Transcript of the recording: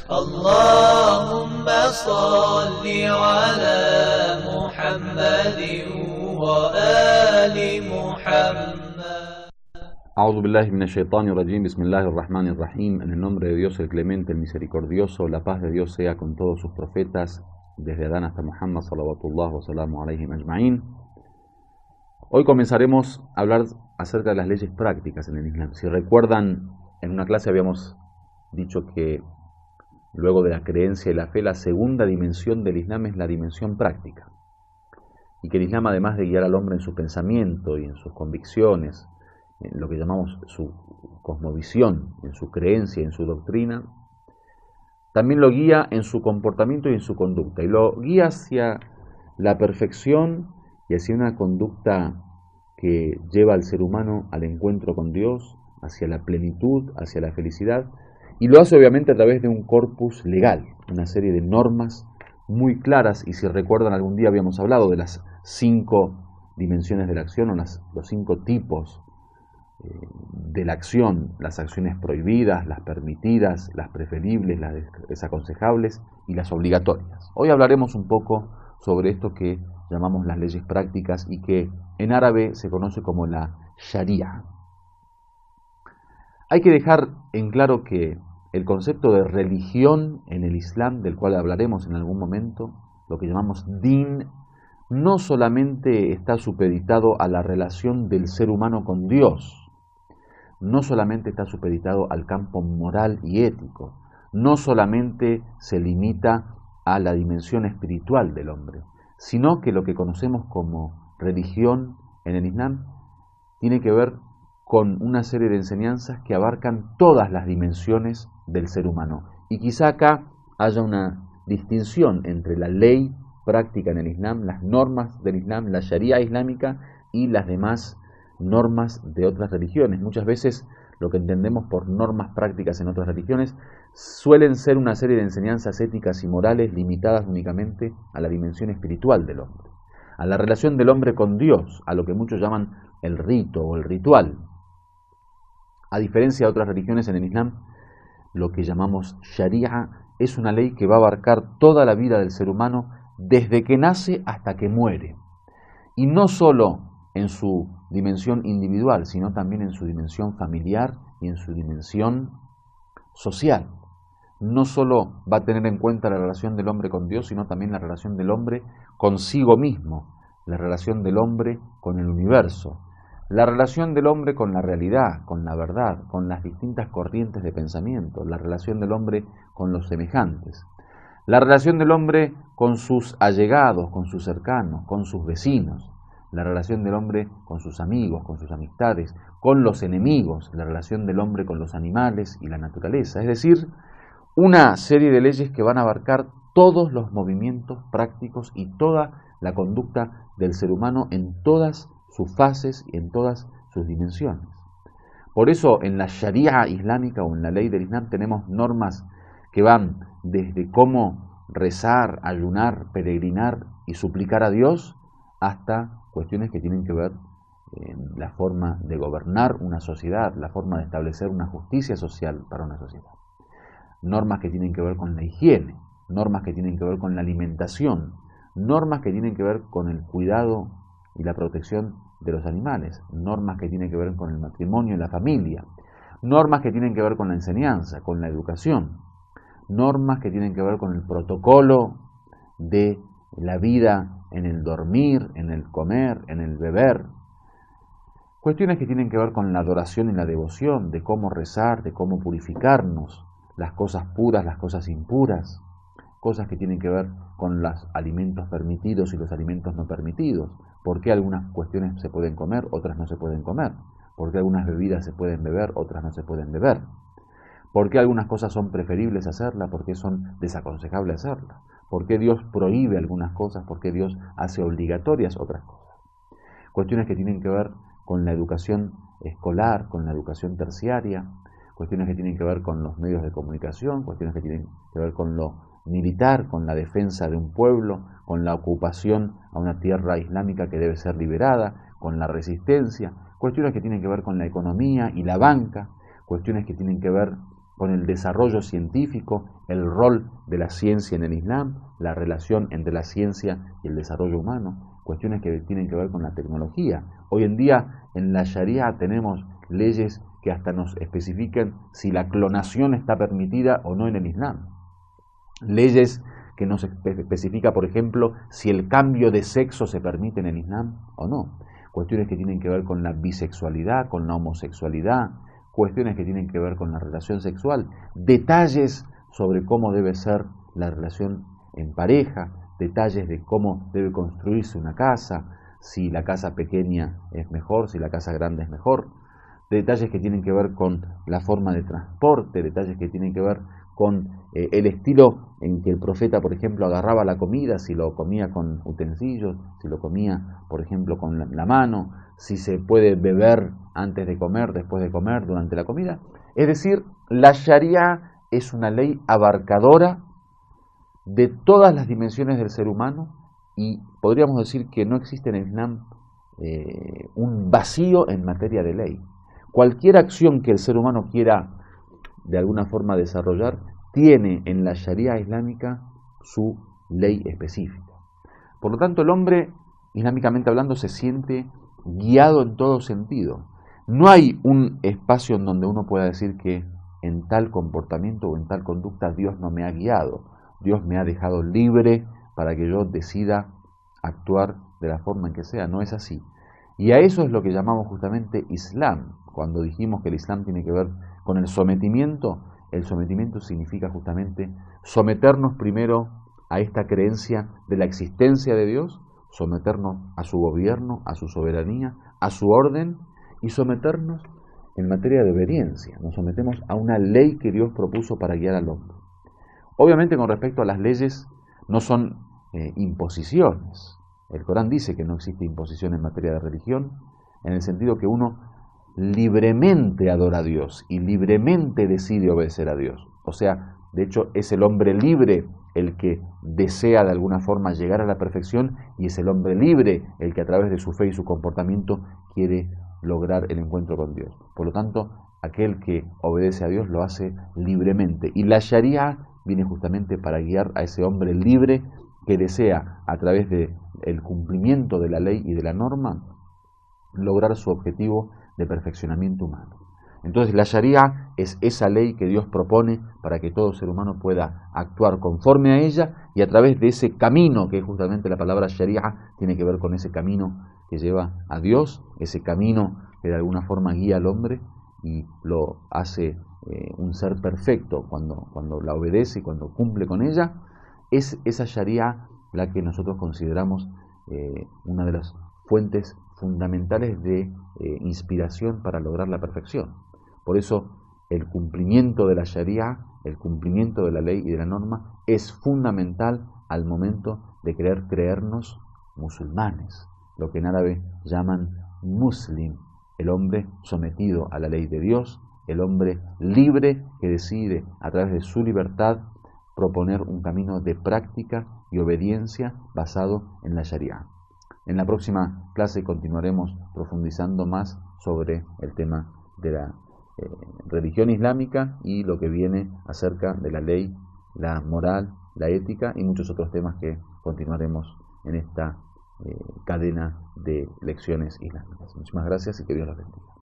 اللهم صل على محمد وآل محمد. A'udhu billahi minash shaitanir rajim. Bismillahir rahmanir rahim. En el nombre de Dios, el clemente, el misericordioso, la paz de Dios sea con todos sus profetas, desde Adán hasta Muhammad, salawatullah wa salamu alayhim ajma'in. Hoy comenzaremos a hablar acerca de las leyes prácticas en el Islam. Si recuerdan, en una clase habíamos dicho que luego de la creencia y la fe, la segunda dimensión del Islam es la dimensión práctica. Y que el Islam, además de guiar al hombre en su pensamiento y en sus convicciones, en lo que llamamos su cosmovisión, en su creencia, en su doctrina, también lo guía en su comportamiento y en su conducta, y lo guía hacia la perfección y hacia una conducta que lleva al ser humano al encuentro con Dios, hacia la plenitud, hacia la felicidad, y lo hace obviamente a través de un corpus legal, una serie de normas muy claras. Y si recuerdan, algún día habíamos hablado de las 5 dimensiones de la acción, o los 5 tipos de la acción: las acciones prohibidas, las permitidas, las preferibles, las desaconsejables y las obligatorias. Hoy hablaremos un poco sobre esto que llamamos las leyes prácticas y que en árabe se conoce como la Sharia. Hay que dejar en claro que el concepto de religión en el Islam, del cual hablaremos en algún momento, lo que llamamos din, no solamente está supeditado a la relación del ser humano con Dios, no solamente está supeditado al campo moral y ético, no solamente se limita a la dimensión espiritual del hombre, sino que lo que conocemos como religión en el Islam tiene que ver con una serie de enseñanzas que abarcan todas las dimensiones del ser humano. Y quizá acá haya una distinción entre la ley práctica en el Islam, las normas del Islam, la Sharia islámica y las demás normas de otras religiones. Muchas veces lo que entendemos por normas prácticas en otras religiones suelen ser una serie de enseñanzas éticas y morales limitadas únicamente a la dimensión espiritual del hombre, a la relación del hombre con Dios, a lo que muchos llaman el rito o el ritual. A diferencia de otras religiones, en el Islam lo que llamamos Sharia es una ley que va a abarcar toda la vida del ser humano desde que nace hasta que muere, y no solo en su dimensión individual, sino también en su dimensión familiar y en su dimensión social. No solo va a tener en cuenta la relación del hombre con Dios, sino también la relación del hombre consigo mismo, la relación del hombre con el universo, la relación del hombre con la realidad, con la verdad, con las distintas corrientes de pensamiento, la relación del hombre con los semejantes, la relación del hombre con sus allegados, con sus cercanos, con sus vecinos, la relación del hombre con sus amigos, con sus amistades, con los enemigos, la relación del hombre con los animales y la naturaleza. Es decir, una serie de leyes que van a abarcar todos los movimientos prácticos y toda la conducta del ser humano en todas sus fases y en todas sus dimensiones. Por eso en la Sharia islámica o en la ley del Islam tenemos normas que van desde cómo rezar, ayunar, peregrinar y suplicar a Dios, hasta cuestiones que tienen que ver la forma de gobernar una sociedad, la forma de establecer una justicia social para una sociedad. Normas que tienen que ver con la higiene, normas que tienen que ver con la alimentación, normas que tienen que ver con el cuidado y la protección de los animales, normas que tienen que ver con el matrimonio y la familia, normas que tienen que ver con la enseñanza, con la educación, normas que tienen que ver con el protocolo de la vida en el dormir, en el comer, en el beber. Cuestiones que tienen que ver con la adoración y la devoción, de cómo rezar, de cómo purificarnos, las cosas puras, las cosas impuras, cosas que tienen que ver con los alimentos permitidos y los alimentos no permitidos, por qué algunas cuestiones se pueden comer, otras no se pueden comer, por qué algunas bebidas se pueden beber, otras no se pueden beber, por qué algunas cosas son preferibles hacerlas, por qué son desaconsejables hacerlas, por qué Dios prohíbe algunas cosas, por qué Dios hace obligatorias otras cosas. Cuestiones que tienen que ver con la educación escolar, con la educación terciaria, cuestiones que tienen que ver con los medios de comunicación, cuestiones que tienen que ver con lo militar, con la defensa de un pueblo, con la ocupación a una tierra islámica que debe ser liberada, con la resistencia, cuestiones que tienen que ver con la economía y la banca, cuestiones que tienen que ver con el desarrollo científico, el rol de la ciencia en el Islam, la relación entre la ciencia y el desarrollo humano, cuestiones que tienen que ver con la tecnología. Hoy en día en la Sharia tenemos leyes que hasta nos especifican si la clonación está permitida o no en el Islam. Leyes que nos especifica, por ejemplo, si el cambio de sexo se permite en el Islam o no. Cuestiones que tienen que ver con la bisexualidad, con la homosexualidad, cuestiones que tienen que ver con la relación sexual, detalles sobre cómo debe ser la relación en pareja, detalles de cómo debe construirse una casa, si la casa pequeña es mejor, si la casa grande es mejor, detalles que tienen que ver con la forma de transporte, detalles que tienen que ver con el estilo en que el profeta, por ejemplo, agarraba la comida, si lo comía con utensilios, si lo comía, por ejemplo, con la mano, si se puede beber antes de comer, después de comer, durante la comida. Es decir, la Sharia es una ley abarcadora de todas las dimensiones del ser humano y podríamos decir que no existe en el Islam un vacío en materia de ley. Cualquier acción que el ser humano quiera de alguna forma desarrollar, tiene en la Sharia islámica su ley específica. Por lo tanto, el hombre, islámicamente hablando, se siente guiado en todo sentido. No hay un espacio en donde uno pueda decir que en tal comportamiento o en tal conducta Dios no me ha guiado. Dios me ha dejado libre para que yo decida actuar de la forma en que sea. No es así. Y a eso es lo que llamamos justamente Islam. Cuando dijimos que el Islam tiene que ver con el sometimiento significa justamente someternos primero a esta creencia de la existencia de Dios, someternos a su gobierno, a su soberanía, a su orden y someternos en materia de obediencia. Nos sometemos a una ley que Dios propuso para guiar al hombre. Obviamente con respecto a las leyes no son imposiciones. El Corán dice que no existe imposición en materia de religión, en el sentido que uno libremente adora a Dios y libremente decide obedecer a Dios. O sea, de hecho es el hombre libre el que desea de alguna forma llegar a la perfección y es el hombre libre el que a través de su fe y su comportamiento quiere lograr el encuentro con Dios. Por lo tanto, aquel que obedece a Dios lo hace libremente. Y la Sharia viene justamente para guiar a ese hombre libre que desea, a través del cumplimiento de la ley y de la norma, lograr su objetivo de perfeccionamiento humano. Entonces la Sharia es esa ley que Dios propone para que todo ser humano pueda actuar conforme a ella y a través de ese camino, que es justamente la palabra Sharia, tiene que ver con ese camino que lleva a Dios, ese camino que de alguna forma guía al hombre y lo hace un ser perfecto cuando la obedece y cuando cumple con ella. Es esa Sharia la que nosotros consideramos una de las fuentes fundamentales de inspiración para lograr la perfección. Por eso el cumplimiento de la Sharia, el cumplimiento de la ley y de la norma es fundamental al momento de querer creernos musulmanes, lo que en árabe llaman muslim, el hombre sometido a la ley de Dios, el hombre libre que decide a través de su libertad proponer un camino de práctica y obediencia basado en la Sharia. En la próxima clase continuaremos profundizando más sobre el tema de la religión islámica y lo que viene acerca de la ley, la moral, la ética y muchos otros temas que continuaremos en esta cadena de lecciones islámicas. Muchísimas gracias y que Dios los bendiga.